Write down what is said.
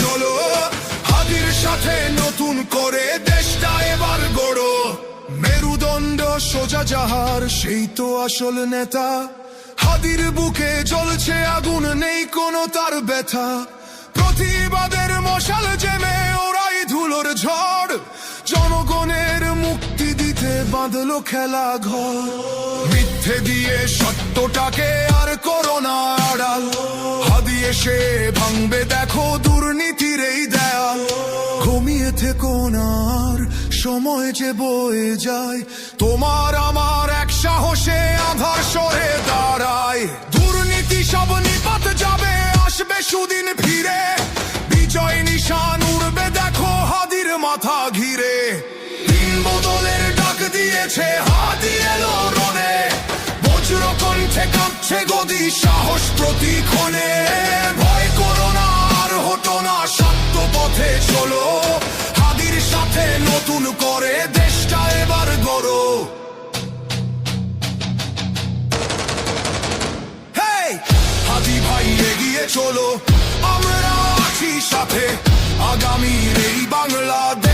চলো, হাদির সাথে নতুন করে দেশটা এবার গড়ো। মেরুদণ্ড সোজা যাহার সেই তো আসল নেতা, হাদির বুকে জ্বলছে আগুন, নেই কোনো তার ব্যথা। প্রতিবাদের মশাল জেমে ওরাই ধুলোর ঝড়, জনগণের মুক্তি দিতে বাঁধলো খেলা ঘর। মিথ্যে দিয়ে সত্যটাকে আর করোনা আড়াল, হাদি এসে ভাঙবে দেখো দুর্নীতির এই দেয়াল। ঘুমিয়ে থেকো না আর, সময় যে বয়ে যায়, তোমার আমার এক সাহসে আধার সরে দাঁড়ায়। দুর্নীতি সব নিপাত যাবে, আসবে সুদিন ফিরে, বিজয় নিশান উড়বে দেখো হাদির মাথা ঘিরে। দিন বদলের ডাক দিয়েছে হাদি এলো রণে, বজ্র কণ্ঠে কাঁপছে গদি, সাহস প্রতিক্ষণে। ভয় করো না আর হতো না, সত্য পথে চলো, হাদির সাথে নতুন করে দেশটা এবার গড়ো। হাদি ভাই এগিয়ে চলো, আমরা আছি সাথে, আগামীর এই বাংলাদেশ